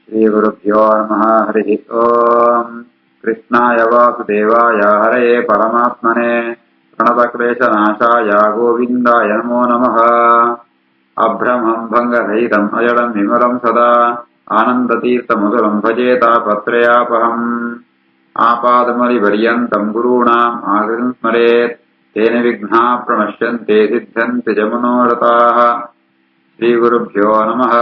श्रीगुरुभ्यो नमः। हरिः ओम्। कृष्णाय वासुदेवाय हरये परमात्मने प्रणतक्लेशनाशाय गोविन्दाय नमो नमः। अभ्रमं भङ्गरहितम् अजडं विमलं सदा आनन्दतीर्थमधुरं भजेतापत्रयापहम्। आपादमलिपर्यन्तं गुरूणाम् आकृतिं स्मरेत् तेन विघ्नाः प्रणश्यन्ते सिद्ध्यन्ति च मनोरथाः। श्रीगुरुभ्यो नमः।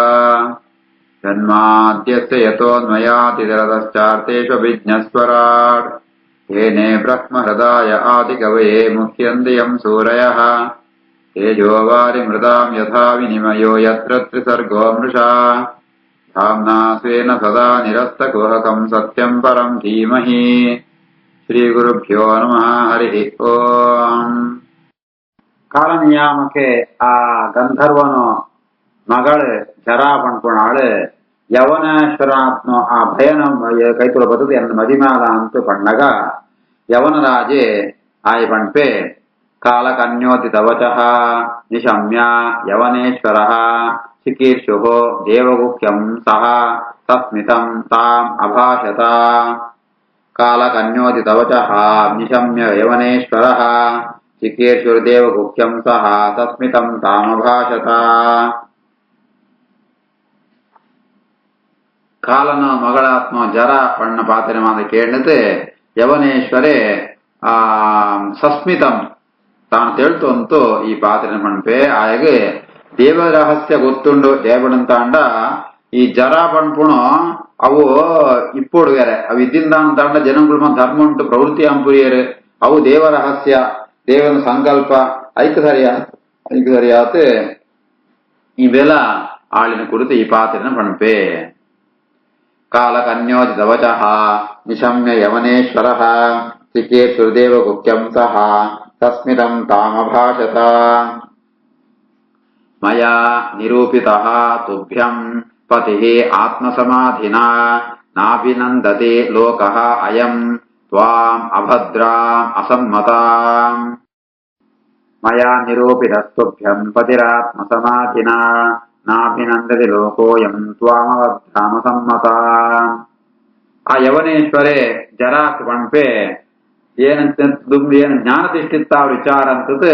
जन्माद्यस्य यतोऽन्वयातिदरतश्चार्तेष्वभिज्ञस्वराट् येने ब्रह्महृदाय आदिकवये मुह्यन्ति यं सूरयः। तेजोवारिमृदां यथा विनिमयो यत्र त्रिसर्गो मृषा धाम्ना स्वेन सदा निरस्तकुहकं सत्यं परं धीमहि। श्रीगुरुभ्यो नमः। हरिः ओम्। ಕಾಲನಿಯಾಮಕ್ಕೆ ಆ ಗಂಧರ್ವನು ಮಗಳು ಜರಾ ಪಣ್ಪುಣಾಳು ಯವನೇಶ್ವರಾತ್ಮ ಆ ಭಯನ ಕೈತುಳ ಬದುಕು ಎನ್ನ ಮದಿಮಾಲ ಅಂತೂ ಪಣ್ಣಗ ಯವನರಾಜೆ ಆಯ ಪಣ್ಪೆ ಕಾಲಕನ್ಯೋತಿ ತವಚಃ ನಿಶಮ್ಯ ಯವನೇಶ್ವರ ಚಿಕೀರ್ಷು ದೇವಗುಖ್ಯಂ ಸಹ ತಸ್ಮಿತಂ ತಾಂ ಅಭಾಷತ. ಕಾಲಕನ್ಯೋತಿ ತವಚಃ ನಿಶಮ್ಯ ಯವನೇಶ್ವರ ಚಿಕೀರ್ಷುರ್ದೇವಗುಖ್ಯಂ ಸಹ ತಸ್ಮಿತಂ ತಾಮಭಾಷತ. ಕಾಲನ ಮಗಳಾತ್ಮ ಜರ ಪಣ್ಣ ಪಾತ್ರಮಾದ ಕೇಳಿದೆ ಯವನೇಶ್ವರೇ ಸಸ್ಮಿತಂ ತಾನು ತೇಳ್ತು ಅಂತೂ ಈ ಪಾತ್ರೆ ಪಣ್ಪೆ ಆಯಗೆ ದೇವ ರಹಸ್ಯ ಗೊತ್ತುಂಡು ದೇವಡಂತಾಂಡ ಈ ಜರ ಪಣ್ಪುಣು ಅವು ಇಪ್ಪೋಡು ಬೇರೆ ಅವು ಇದ್ದಿಂದಾಂತಾಂಡ ಜನಗಳು ಧರ್ಮ ಉಂಟು ಪ್ರವೃತ್ತಿ ಅಂಪುರಿಯರು ಅವು ದೇವ ರಹಸ್ಯ ದೇವನ ಸಂಕಲ್ಪ ಐಕ್ಯ ಸರಿಯಾತ ಇವೆಲ್ಲ ಆಳಿನ ಕುರಿತು ಈ ಪಾತ್ರೆನ ಪಣ್ಪೆ. ಕಾಲಕನ್ಯೋಜಿತ ವಚಃ ನಿಶಮ್ಯ ಯವನೇಶ್ವರ ಚಿಕೇರ್ಷುರ್ದೇವ ಗುಖ್ಯಂ ಸಹ ತಸ್ಮಿತಂ ತಾಮಭಾಷತ. ಮಯಾ ನಿರೂಪಿತಃ ತುಭ್ಯಂ ಪತಿಃ ಆತ್ಮಸಮಾಧಿನಾ ನಾಭಿನಂದತೆ ಲೋಕಃ ಅಯಂ ತ್ವಾಂ ಅಭದ್ರಾಂ ಅಸಮ್ಮತಾಂ. ಮಯಾ ನಿರೂಪಿತಸ್ತುಭ್ಯಂ ಪತಿರಾತ್ಮಸಮಾಧಿನಾ ನಾಭಿನಂದತಿ ಲೋಕೋಯಂ ತ್ವಾಮಭದ್ರಾಮಸಮ್ಮತಾಂ. ಆ ಯವನೇಶ್ವರೇ ಜರಾಕ್ ಪಣ್ಪೆ ಏನಂತ ಏನು ಜ್ಞಾನತಿಷ್ಠಿತ್ತ ವಿಚಾರ ಅಂತದ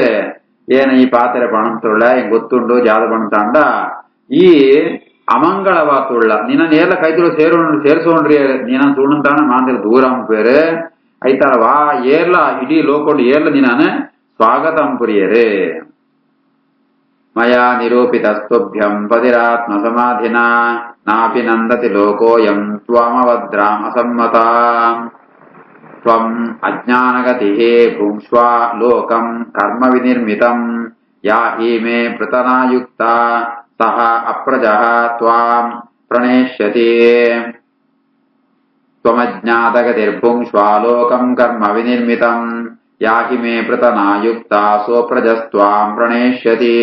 ಏನ ಈ ಪಾತ್ರೆ ಪಣಂತುಳ್ಳ ಹಿಂಗ್ ಗೊತ್ತುಂಡು ಜಾದ ಪಣಂತಾಂಡ ಈ ಅಮಂಗಳವಾತುಳ್ಳ ನಿನ್ನ ಏರ್ಲ ಕೈತುಳು ಸೇರಿಸೋಣ್ರಿ ನೀನ ಸುಣ್ಣಂತಾಣ ಮಾಂದಿರ ದೂರ ಅಂಪೇರು ಐತಾಳ ವಾ ಏರ್ಲ ಇಡೀ ಲೋಕೊಂಡು ಏರ್ಲ ನೀನಾನ ಸ್ವಾಗತ ಅಂಪುರಿಯರೇ. ಮಯಾ ನಿರೂಪಿತಸ್ತುಭ್ಯಂ ಪತಿರಾತ್ಮ ಸಮಾಧಿನಾ ನಾಭಿನಂದತಿ ಲೋಕೋಯಂ ತ್ವಾಮಭದ್ರಾಂ ಅಸಮ್ಮತಾಂ. ತ್ವಂ ಅಜ್ಞಾನಗತಿಃ ಭುಂಕ್ಷ್ವಾ ಲೋಕಂ ಕರ್ಮ ವಿನಿರ್ಮಿತಂ ಯಾಹಿ ಮೇ ಪೃತನಾಯುಕ್ತ ಸಹ ಅಪ್ರಜಃ ತ್ವಾಂ ಪ್ರಣೇಷ್ಯತಿ. ತ್ವಮಜ್ಞಾತಗತಿರ್ಭುಂಕ್ಷ್ವಾ ಲೋಕಂ ಕರ್ಮ ವಿನಿರ್ಮಿತಂ ಯಾಹಿ ಮೇ ಪೃತನಾಯುಕ್ತ ಸೋಪ್ರಜಸ್ತ್ವಾಂ ಪ್ರಣೇಷ್ಯತಿ.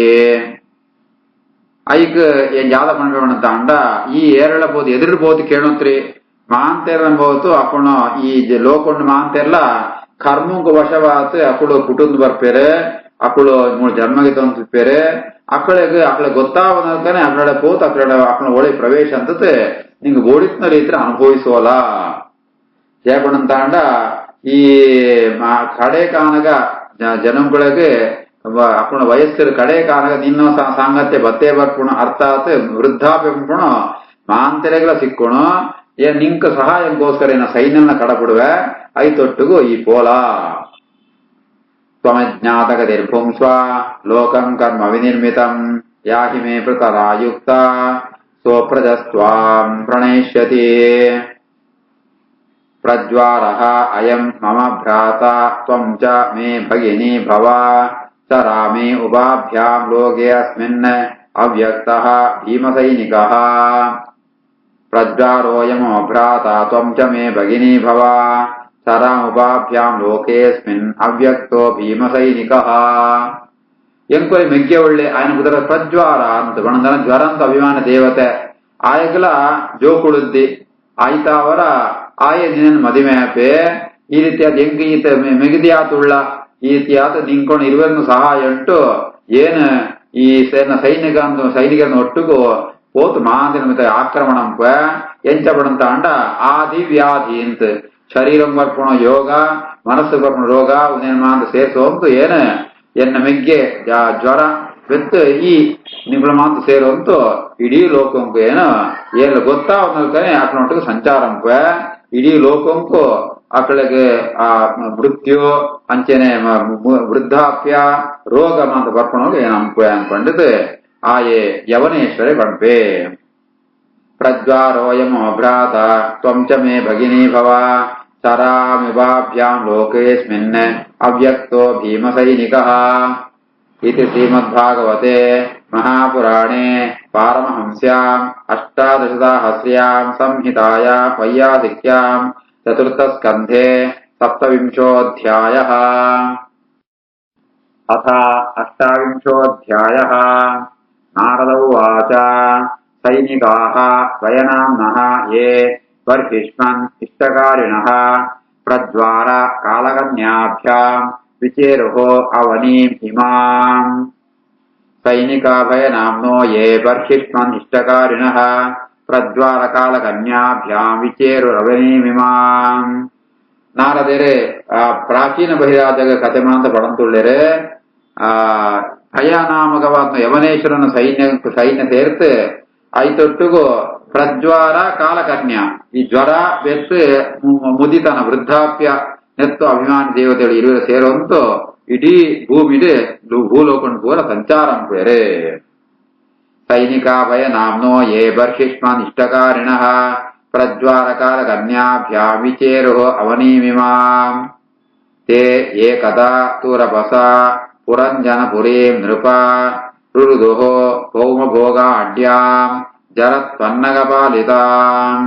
ಐಕ್ ಏನ್ ಜಾದ ಪಣ್ಪೇವಣಂತಾಂಡ ಈ ಏರಳ ಬೋದು ಎದುರ್ಬೋದು ಕೇಳೋತ್ರಿ ಮಾಂತೆರ್ ಅನ್ಬೋದು ಅಪ್ಪಣ ಈ ಲೋಕೊಂಡು ಮಾಂತೆರ್ಲ ಕರ್ಮಂಕ ವಶವಾತ್ ಅಕ್ಕಳು ಕುಟುಂಬ ಬರ್ಪೇರೆ ಅಕ್ಕಳು ಮೂರು ಜನ್ಮಗೆ ತಂದಿಪ್ಪೇರೆ ಅಕ್ಕಳಿಗೆ ಗೊತ್ತಾವದನೆ ಅಕ್ಕಳ ಪೋತ್ ಅಕ್ಕಳ ಒಳ್ಳೆ ಪ್ರವೇಶ ಅಂತತೆ ನಿಂಗೆ ಓಡಿತ್ನ ರೀತಿ ಅನುಭವಿಸೋಲ ಜಯಪಣಂತಾಂಡ ಈ ಕಡೆ ಕಾನಗ ಜನಗಳಿಗೆ ಅಪ್ಪಣ ವಯಸ್ಸರು ಕಡೆ ಕಾನಗ ನಿನ್ನ ಸಾಂಗತ್ಯ ಬತ್ತೆ ಬರ್ಪುಣ ಅರ್ಥಾತ್ ವೃದ್ಧಾಪ್ಯ ಪುಣ ಮಾಂತೆರೆಗಳ ಸಿಕ್ಕುಣು ಏನ್ ನಿಂಕ ಸಹಾಯಕ್ಕೋಸ್ಕರ ಏನ ಸೈನ್ಯನ ಕಡಬಿಡುವೆ ಐತೊಟ್ಟಿಗೂ ಈ ಪೋಲ. ತ್ವಮಜ್ಞಾತಗತಿರ್ಭುಂಕ್ಷ್ವ ಲೋಕಂ ಕರ್ಮ ವಿನಿರ್ಮಿತಂ ಯಾಹಿ ಮೇ ಪೃತರಾಯುಕ್ತ ಸೋಪ್ರಜಸ್ತ್ವಾಂ ಪ್ರಣೇಷ್ಯತಿ. ಪ್ರಜ್ವಾರಃ ಅಯಂ ಮಮ ಭ್ರಾತ ತ್ವಂ ಚ ಮೇ ಭಗಿನಿ ಭವ ಚರಾಮಿ ಉಭಾಭ್ಯಾಂ ಲೋಕೆ ಅಸ್ಮಿನ್ ಅವ್ಯಕ್ತಃ ಭೀಮಸೈನಿಕಃ. ಪ್ರಜ್ವಾರೋಯಮೋ ಭ್ರಾತ ತ್ವಂ ಚ ಮೇ ಭಗಿನಿ ಭವ ಚರಾಮುಭಾಭ್ಯಾಂ ಲೋಕೇಸ್ಮಿನ್ ಅವ್ಯಕ್ತೋ ಭೀಮಸೈನಿಕಃ. ಎಂಕೊಯ್ ಮೆಗ್ಗೆ ಒಳ್ಳೆ ఆయన ಕುದರ ಪ್ರಜ್ವಾರ ಅಂತ ಬಣದನ ಜ್ವರ ಅಂತ ಅಭಿಮಾನ ದೇವತೆ ಆಯಗಲ ಜೋಕುಳುದ್ದಿ ಆಯ್ತಾವರ ಆಯ ನಿನ್ನ ಮದಿಮೆಪೆ ಈ ರೀತಿಯಾದ ಹೆಂಗ ಈತ ಮೆಗದಿಯಾತುಳ್ಳ ಈ ರೀತಿಯಾದ ನಿಂಕೊಂಡು ಇರುವನು ಸಹಾಯ ಉಂಟು ಏನು ಈ ಸೈನಿಕರನ್ನು ಒಟ್ಟಿಗೂ పోతు మాంతి నిమిత్త ఆక్రమణం ఎంచబడంతాండ ఆది వ్యాధಿ ಅಂತ ಶರೀರಂ ಬರ್ಪುಣ ಯೋಗ ಮನಸ್ಸು ಬರ್ಪುಣ ರೋಗ ಉನ್ಮಾಂತ ಸೇರಿಸೋಂತು ಏನು ಎನ್ನ ಮೆಗ್ಗೆ ಜ್ವರ ಬೆತ್ತು ಈ ನಿಮ್ಮಾಂತ ಸೇರುವಂತೂ ಇಡೀ ಲೋಕಂಕು ಏನು ಏನು ಗೊತ್ತಾವನಲ್ಕನೆ ಅಕ್ಕನೊಟ್ಟಿಗೆ ಸಂಚಾರಂಪ ಇಡೀ ಲೋಕಂಕು ಅಕ್ಕಳಿಗೆ ಆ ಮೃತ್ಯು ಅಂಚೆನೆ ವೃದ್ಧಾಪ್ಯ ರೋಗ ಮಾಂತ ಬರ್ಪಣೋಗ ಏನಂಪ ಅನ್ಕೊಂಡಿದ್ದು ಆಯೇ ಯವನೇಶ್ವರೇ ಬಣ್ಪೆ ಪ್ರಜ್ವಾರೋಯಮೋ ಭ್ರಾತ ತ್ವಂ ಚ ಮೇ ಭಗಿನಿ ಭವ ಸರಾಮಿವಾಭ್ಯಾಂ ಲೋಕೇಸ್ಮಿನ್ ಅವ್ಯಕ್ತೋ ಭೀಮಸೈನಿಕಃ ಇತಿ ಶ್ರೀಮದ್ಭಾಗವತೆ ಮಹಾಪುರಾಣೇ ಪಾರಮಹಂಸ್ಯಾಂ ಅಷ್ಟಾದಶಸಹಸ್ರ್ಯಾಂ ಸಂಹಿತಾಯಾಂ ವೈಯಾಸಿಕ್ಯಾಂ ಚತುರ್ಥಸ್ಕಂಧೆ ಸಪ್ತವಿಂಶೋऽಧ್ಯಾಯಃ ಅಥ ಅಷ್ಟಾವಿಂಶೋऽಧ್ಯಾಯಃ ನಾರದ ಉವಾಚ ಸೈನಿಕಾಃ ಸ್ವಯನಾಮ್ನಃ ಯೇ ಬರ್ಹಿಷ್ಮನ್ ಇಷ್ಟಕಾರಿಣಃ ಪ್ರಜ್ವಾರ ಕಾಲಕನ್ಯಾಭ್ಯಾಂ ವಿಚೇರುಃ ಅವನೀಂ ಇಮಾಂ ಸೈನಿಕಾ ಭಯನಾಮ್ನೋ ಯೇ ಬರ್ಹಿಷ್ಮನ್ ಇಷ್ಟಕಾರಿಣಃ ಪ್ರಜ್ವಾರ ಕಾಲಕನ್ಯಾಭ್ಯಾಂ ವಿಚೇರುರವನೀಮಿಮಾಂ ನಾರದರೆ ಪ್ರಾಚೀನ ಬಹಿರಾಜಗ ಕಥೆ ಮಾಂತ ಪಡಂತುಳ್ಳರೆ ಭಯನಾಮಕವಾದ ಯವನೇಶ್ವರನ ಸೈನ್ಯ ಸೇರ್ತು ಐತೊಟ್ಟಿಗೂ ಪ್ರಜ್ವಾರ ಕಾಲಕನ್ಯ ಈ ಜ್ವರ ಬೆತ್ತು ಮುದಿತನ ವೃದ್ಧಾಪ್ಯ ನೆತ್ತು ಅಭಿಮಾನಿ ದೇವತೆಗಳು ಇರುವ ಸೇರುವಂತೂ ಇಡೀ ಭೂಮಿಡೆ ಭೂಲೋಕಂಡು ಪೂರ ಸಂಚಾರಂ ಬೇರೆ ಸೈನಿಕಾ ಭಯನಾಮ್ನೋ ಯೇ ಬರ್ಹಿಷ್ಮಾನ್ ಇಷ್ಟಕಾರಿಣಃ ಪ್ರಜ್ವಾರ ಕಾಲಕನ್ಯಾಭ್ಯಾಂ ವಿಚೇರುಃ ಅವನೀಮಿಮಾಂ ತೇ ಏಕದಾ ತುರಭಸ ಪುರಂಜನಪುರೀಂ ನೃಪ ರುರುದುಃ ಭೌಮಭೋಗಾಢ್ಯಾಂ ಜರತ್ವನ್ನಗಪಾಲಿತಾಂ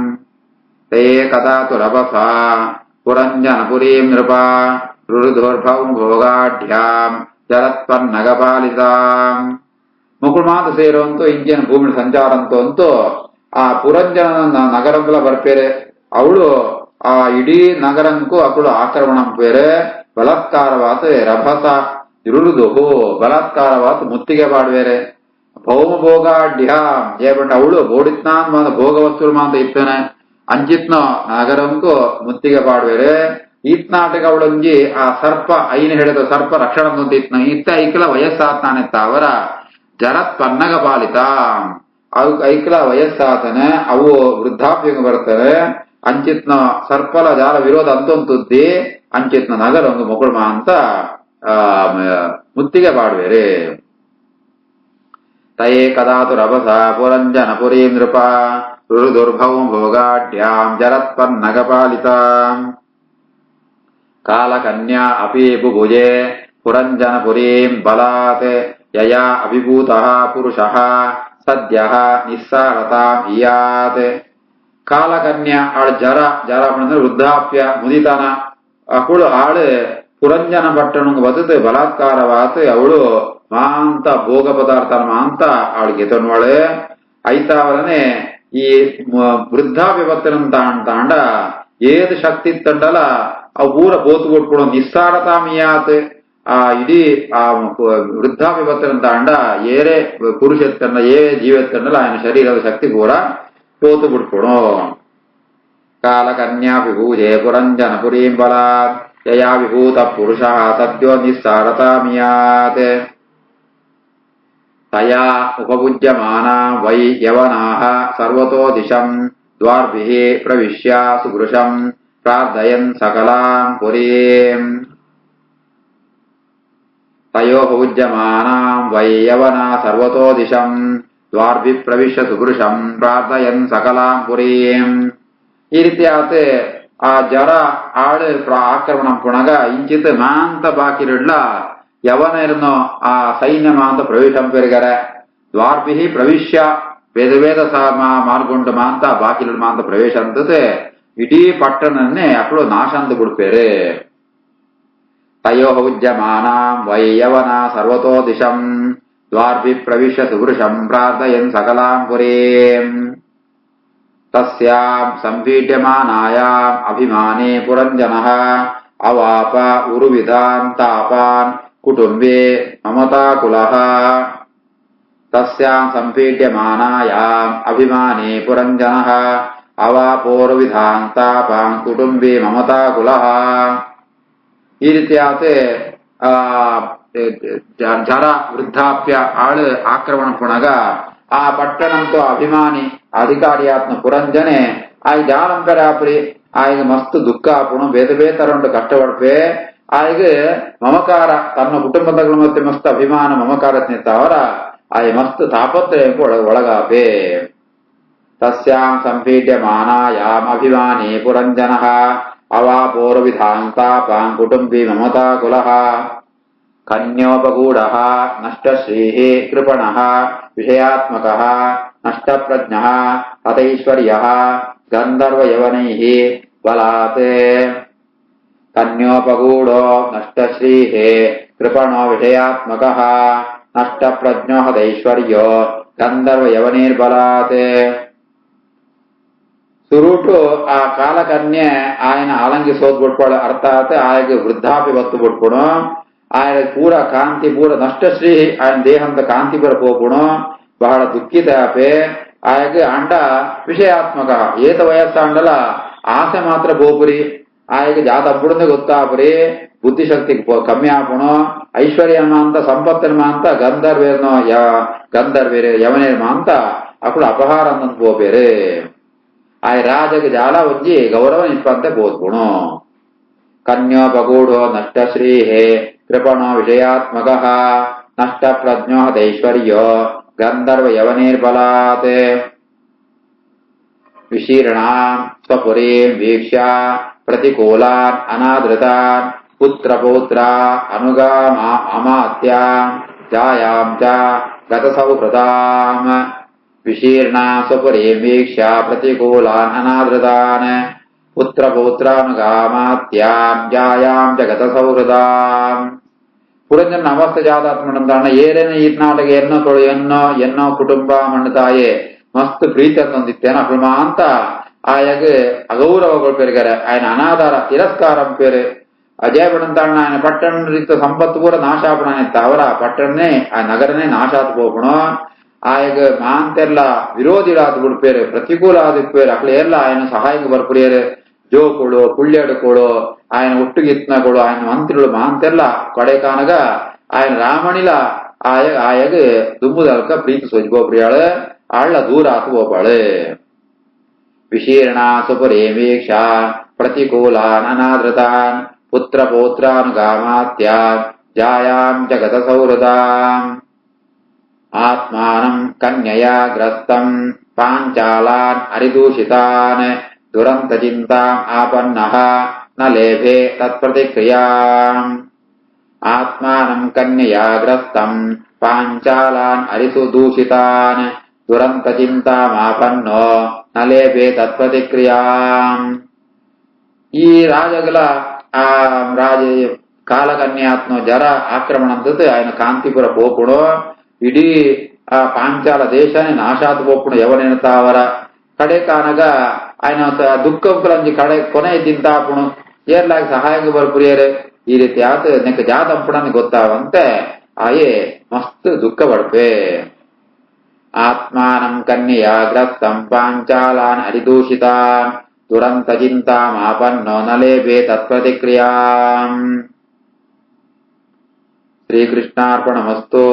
ತೇ ಕದಾ ತುರಭಸ ಪುರಂಜನಪುರೀಂ ನೃಪ ರುರುದುರ್ಭೌಮಭೋಗಾಢ್ಯಾಂ ಜರತ್ವನ್ನಗಪಾಲಿತಾಂ ಮುಕುಳ್ಮಾಂತ ಸೇರುವಂತೂ ಇಂಚಿನ ಭೂಮಿ ಸಂಚಾರಂತೂ ಅಂತೂ ಆ ಪುರಂಜನ ನಗರಂಕಲ ಬರ್ಪೇರೆ ಅವಳು ಆ ಇಡೀ ನಗರಂಕು ಅಕ್ಕಳು ಆಕ್ರಮಣ ಬೇರೆ ಬಲಾತ್ಕಾರವಾತ ರಭಸ ಇರುದುಹು ಬಲಾತ್ಕಾರವಾತ ಮುತ್ತಿಗೆ ಬಾಡ್ವೇರೆ ಭೌಮಭೋಗಾಢ್ಯ ಏಬಂಟ ಅವಳು ಬೋಡಿತ್ನಾನ್ ಮಾತ ಭೋಗ ವಸ್ತುಗಳು ಮಾತ ಇತ್ತನೆ ಅಂಚಿತ್ನ ನಗರಂಕು ಮುತ್ತಿಗೆ ಬಾಡ್ವೇರೆ ಈತ್ನಾಟಕ ಅವಳಂಜಿ ಆ ಸರ್ಪ ಐನ ಹಿಡಿದ ಸರ್ಪ ರಕ್ಷಣ ಇತ್ನ ಇತ್ತ ಐಕಲ ವಯಸ್ಸಾತ್ನಾನೆತ್ತ ಅವರ ಜರತ್ ಪನ್ನಗ ಪಾಲಿತ ಅವು ಐಕಲ ವಯಸ್ಸಾತನೆ ಅವು ವೃದ್ಧಾಪ್ಯ ಬರ್ತವೆ ಅಂಚಿತ್ನ ಸರ್ಪಲ ಜಾಲ ವಿರೋಧ ಅಂತೊಂತುದ್ದಿ ಅಂಚಿತ್ನ ನಗರ ಒಂದು ಮೊಕುಳ್ಮ ಅಂತ ಮುತ್ತಿಗೆ ಬಾಡ್ವೇರೆ ತಯೇ ಕದಾತು ರಭಸ ಪುರಂಜನ ಪುರೀಂ ನೃಪ ರುರುದುರ್ಭೌಮ ಭೋಗಾಢ್ಯಾಂ ಜರತ್ಪನ್ನಗ ಪಾಲಿತ ಕಾಲಕನ್ಯಾ ಅಪಿ ಬುಭುಜೆ ಪುರಂಜನ ಪುರೀಂ ಬಲಾತ್ ಯಯಾ ಅಭಿಭೂತಃ ಪುರುಷಃ ಸದ್ಯಃ ನಿಸ್ಸಾರತಾಂ ಇಯಾತ್ ಕಾಲಕನ್ಯಾ ಆಳ ಜರ ಅಂದ್ರೆ ವೃದ್ಧಾಪ್ಯ ಮುದಿತನ ಅವಳು ಆಳು ಪುರಂಜನ ಪಟ್ಟಣ ಬದತು ಬಲಾತ್ಕಾರವಾತ ಅವಳು ಮಾಂತ ಭೋಗ ಪದಾರ್ಥನ ಮಾಂತ ಅವಳಿಗೆ ತೊನ್ವಳೆ ಐತಾವಲನೆ ಈ ವೃದ್ಧಾಪ್ಯ ಭಕ್ತನ ತಾಂಡ ಏದು ಶಕ್ತಿ ತಂಡಲ ಅವು ಪೂರ ಬೋತು ಕೊಟ್ಕೊಡೋ ನಿಸ್ಸಾರತಾಮಿಯಾತ್ ಆ ಇಡೀ ಆ ವೃದ್ಧಾಪ್ಯ ಭಕ್ತನ ತಾಂಡ ಏರೇ ಪುರುಷ ಎತ್ತಂಡ ಏ ಜೀವ ಎತ್ತಂಡಲ ఆయన ಶರೀರದ ಶಕ್ತಿ ಪೂರ ಬೋತು ಬಿಡ್ಕೊಡೋ ಕಾಲಕನ್ಯಾ ವಿಭೂಜೆ ಪುರಂಜನ ಪುರೀಂ ಬಲಾತ್ ಯಯಾ ವಿಭೂತ ಪುರುಷಃ ಸದ್ಯೋ ನಿಸ್ಸಾರತಾಮಿಯಾತ್ ತಯಾ ಉಪಭುಜ್ಯಮಾನಾ ವೈ ಯವನಾಃ ಸರ್ವತೋ ದಿಶಂ ದ್ವಾರ್ಭಿಃ ಪ್ರವಿಶ್ಯ ಸುಗೃಶಂ ಪ್ರಾರ್ಥಯನ್ ಸಕಲಾಂ ಪುರೀಂ ತಯೋಪಭುಜ್ಯಮಾನಾಂ ವೈ ಯವನಾ ಸರ್ವತೋ ದಿಶಂ ದ್ವಾರ್ಭಿಃ ಪ್ರವಿಶ್ಯ ಸುಗೃಶಂ ಪ್ರಾರ್ಥಯನ್ ಸಕಲಾಂ ಪುರೀಂ ಈ ರೀತಿ ಆತೆ ಆ ಜರ ಆಳು ಆಕ್ರಮಣ ಪುಣಗ ಇಂಚಿತ್ ಮಾಂತ ಬಾಕಿರಿಡ್ಲ ಯವನ ಇರನೋ ಆ ಸೈನ್ಯ ಮಾಂತ ಪ್ರವೇಶಂ ಪೆರಿಗರೆ ದ್ವಾರ್ಭಿ ಪ್ರವಿಶ್ಯ ವೇದ ವೇದ ಮಾರ್ಗೊಂಡು ಮಾಂತ ಬಾಕಿಲು ಮಾಂತ ಪ್ರವೇಶ ಅಂತತೆ ಇಡೀ ಪಟ್ಟಣನ್ನೇ ಅಕ್ಕಳು ನಾಶ ಅಂತ ಬಿಡ್ಪೇರೆ ತಯೋ ಉಜ್ಯಮಾನಾಂ ವೈ ಯವನ ಸರ್ವತೋ ದಿಶಂ ದ್ವಾರ್ಭಿ ಪ್ರವಿಶ್ಯ ಸುವೃಶಂ ಪ್ರಾರ್ಥಯನ್ ಸಕಲಾಂ ಪುರೀಂ ತಸ್ಯಾಂ ಸಂಪೀಡ್ಯಮಾನಾಯಾಂ ಅಭಿಮಾನೇ ಪುರಂಜನಃ ಅವಾಪ ಉರುವಿಧಾನ್ ತಾಪಾನ್ ಕುಟುಂಬೇ ಮಮತಾಕುಲಃ ತಸ್ಯಾಂ ಸಂಪೀಡ್ಯಮಾನಾಯಾಂ ಅಭಿಮಾನಿ ಪುರಂಜನಃ ಅವಾಪೋರ್ವಿಧಾಂತಾಪಾಂ ಕುಟುಂಬಿ ಮಮತಾ ಕುಲಃ. ಈ ರೀತಿಯಾದ ಜರ ವೃದ್ಧಾಪ್ಯ ಆಳು ಆಕ್ರಮಣ ಪುಣಗ ಆ ಪಟ್ಟಣಂತೂ ಅಭಿಮಾನಿ ಅಧಿಕಾರಿಯಾತ್ಮ ಪುರಂಜನೆ ಆಯ್ಗ ಜಾಲಂಪರಾಪುರಿ ಆಯ್ಗ ಮಸ್ತ್ ದುಃಖ ಆಪುಣು ಬೇತೆ ಬೇತರಂಡು ಕಷ್ಟಪಡ್ಪೆ ಆಯ್ಗ ಮಮಕಾರ ತನ್ನ ಕುಟುಂಬದಗಳು ಮತ್ತೆ ಮಸ್ತ್ ಅಭಿಮಾನ ಮಮಕಾರ ನಿಂತವರ ಆಯ್ ಮಸ್ತ್ ತಾಪತ್ರಯಕ್ಕೂ ಒಳಗಾಪೆ. ತಸ್ಯಾಂ ಸಂಪೀಡ್ಯಮಾನಾಯಾಂ ಅಭಿಮಾನಿ ಪುರಂಜನಃ ಅವಾಪೋರ್ವಿಧಾಂತಾಪಾಂ ಕುಟುಂಬಿ ಮಮತಾ ಕುಲಃ. ಕನ್ಯೋಪಗೂಢಃ ನಷ್ಟಶ್ರೀಃ ಕೃಪಣಃ ವಿಷಯಾತ್ಮಕಃ ನಷ್ಟಪ್ರಜ್ಞಃ ಹತೈಶ್ವರ್ಯಃ ಗಂಧರ್ವಯವನೈಃ ಬಲಾತ್. ಕನ್ಯೋಪಗೂಢೋ ನಷ್ಟಶ್ರೀಃ ಕೃಪಣೋ ವಿಷಯಾತ್ಮಕಃ ನಷ್ಟಪ್ರಜ್ಞೋ ಹತೈಶ್ವರ್ಯೋ ಗಂಧರ್ವಯವನೈರ್ಬಲಾತ್. ಸುರುಟು ಆ ಕಾಲಕನ್ಯೆ ఆయన ఆలంగిసోద్ ಬಿಟ್ಕೊಳ ಅರ್ಥಾತ್ ఆయనకి ವೃದ್ಧಾಪ್ಯ ಬತ್ತು ಬಿಟ್ಕೊಣು ఆయన ಪೂರ ಕಾಂತಿ ಪೂರ ನಷ್ಟಶ್ರೀ ఆయన ದೇಹಂತ ಕಾಂತಿ ಪರ ಹೋಗುಣು ಬಹಳ ದುಃಖಿತ ಆಪೆ ఆయనకి ಅಂಡ ವಿಷಯಾತ್ಮಕ ಏತ ವಯಸ್ಸ ಅಂಡಲ ಆಸೆ ಮಾತ್ರ ಬೋಪುರಿ ఆయనకి ಜಾತಪ್ಪುಡನೆ ಗೊತ್ತಾಪುರಿ ಬುದ್ಧಿಶಕ್ತಿ ಕಮ್ಮಿ ಆಪುಣು ಐಶ್ವರ್ಯಮ ಅಂತ ಸಂಪತ್ತಿನ ಅಂತ ಗಂಧರ್ವೇರೆ ಯವನೇರ್ಮ ಅಂತ ಅಕ್ಕಳು ಅಪಹಾರ ಅಂತ పోపేరే ಆಯ ರಾಜಗೆ ಜಾಲ ಒಂಜಿ ಗೌರವ ನಿಷ್ಪಂತೆ ಬೋದ್ಗುಣು. ಕನ್ಯೋಪಗೂಢೋ ನಷ್ಟಶ್ರೀಃ ಕೃಪಣೋ ವಿಷಯಾತ್ಮಕಃ ನಷ್ಟಪ್ರಜ್ಞೋ ಹತೈಶ್ವರ್ಯೋ ಗಂಧರ್ವಯವನೈರ್ಬಲಾತ್. ವಿಶೀರ್ಣಾಂ ಸ್ವಪುರೀಂ ವೀಕ್ಷ್ಯ ಪ್ರತಿಕೂಲಾನ್ ಅನಾದೃತಾನ್ ಪುತ್ರಪೌತ್ರ ಅನುಗಾಮ ಅಮಾತ್ಯಾಂ ಜಾಯಾಂ ಚ ಗತಸೌಹೃದಾಂ. ವಿಶೀರ್ಣಾ ಸ್ವಪುರೀಂ ವೀಕ್ಷ್ಯ ಪ್ರತಿಕೂಲಾನ್ ಅನಾದೃತಾನ್ പുത്രപൗത്രാനുഗാമാത്യാം ജായാം ജഗതസൗഹൃദാം. പുരഞ്ജൻ അവസ്ഥ ಜಾತಾತ್ಮನಂತಾಣ ಏರೇನ ಈತ್ನಾಟಕ ಎನ್ನೋ ತೊಳು ಎನ್ನೋ ಕುಟುಂಬ ಮಣ್ಣತಾಯೆ ಮಸ್ತ್ ಪ್ರೀತಿ ತಂದಿತ್ತೇನ ಅಪ್ರಮ ಅಂತ ಆಯಾಗ ಅಗೌರವಗಳು ಪೆರಿಗಾರೆ ఆయన ಅನಾಧಾರ ತಿರಸ್ಕಾರಂ ಪೇರು ಅಜಯ ಪಡಂತಾಣ ఆయన ಪಟ್ಟಣ ರೀತ ಸಂಪತ್ತು ಪೂರ ನಾಶಾಪಣ ಅಂತ ಅವರ ಪಟ್ಟಣನೇ ಆ ನಗರನೇ ನಾಶಾತ್ ಹೋಗಣು ಆಯಗ ಮಾಂತೆಲ್ಲ ವಿರೋಧಿಗಳಾದ ಬಿಡ್ಪೇರು ಪ್ರತಿಕೂಲ ಆದಿಪ್ಪೇರು ಅಕ್ಳೆಲ್ಲ ఆయన ಸಹಾಯಕ್ಕೆ ಬರ್ಪುರಿಯರು ಜೋಕುಳು ಪುಳ್ಳೆಡುಕೊಳು ఆయన ಒಟ್ಟುಗಿತ್ನಗಳು ఆయన ಮಂತ್ರಿಗಳು ಮಾಂತೆಲ್ಲ ಕಡೆ ಕಾನಗ ఆయన ರಾಮಣಿಲ ಆಯಗ ದುಂಬುದಲ್ಕ ಪ್ರೀತಿ ಸೊಜ್ಬೋಪ್ರಿಯಾಳು ಆಳ್ಳ ದೂರ ಆತು ಹೋಪಾಳು. ವಿಶೀರ್ಣ ಸುಪುರೀಂ ವೀಕ್ಷ ಪ್ರತಿಕೂಲಾನ್ ಅನಾದೃತಾನ್ ಪುತ್ರ ಪೌತ್ರಾನುಗಾಮಾತ್ಯಾಂ ಜಾಯಾಂ ಜಗತ ಸೌಹೃದಾಂ. ಆತ್ಮಾನಂ ಕನ್ಯಯಾ ಗ್ರಸ್ತಂ ಪಾಂಚಾಲಾನ್ ಅರಿದೂಷಿತಾನ್ ದುರಂತ ಚಿಂತಾಂ ಆಪನ್ನಃ ನ ಲೇಭೆ ತತ್ಪ್ರತಿಕ್ರಿಯಾಂ. ಆತ್ಮಾನಂ ಕನ್ಯಯಾ ಗ್ರಸ್ತಂ ಪಾಂಚಾಲಾನ್ ಅರಿಸುದೂಷಿತಾನ್ ದುರಂತ ಚಿಂತಾಂ ಆಪನ್ನೋ ನ ಲೇಭೆ ತತ್ಪ್ರತಿಕ್ರಿಯಾಂ. ಈ ರಾಜಗಳ ಆ ರಾಜ ಕಾಲಕನ್ಯಾತ್ಮ ಜರ ಆಕ್ರಮಣ ಅಂತದ್ದು ఆయన ಕಾಂತಿಪುರ పోపుడు ಇಡೀ ಆ ಪಾಂಚಾಲ ದೇಶನೇ ನಾಶಾತ್ పోపుడు ఎవరెనతావರ ಕಡೆ ಕಾನಗ ఆయన ದುಃಖಂಕುಲಂಜಿ ಕಡೆ ಕೊನೆ ದಿಂತಾಪುಣು ಏರ್ಲಾಗಿ ಸಹಾಯಕ್ಕೆ ಬರ್ಪುರಿಯರು ಈ ರೀತಿ ಆತ ನೆಕ್ಕ ಜಾತಂಪುಣನಿ ಗೊತ್ತಾವಂತೆ ಆಯೇ ಮಸ್ತ್ ದುಃಖ ಪಡ್ಪೆ. ಆತ್ಮಾನಂ ಕನ್ಯಯಾ ಗ್ರಸ್ತಂ ಪಾಂಚಾಲಾನ್ ಹರಿದೂಷಿತಾನ್ ದುರಂತ ಚಿಂತಾಂ ಆಪನ್ನೋ ನ ಲೇಭೆ ತತ್ಪ್ರತಿಕ್ರಿಯಾಂ. ಶ್ರೀಕೃಷ್ಣಾರ್ಪಣಮಸ್ತು.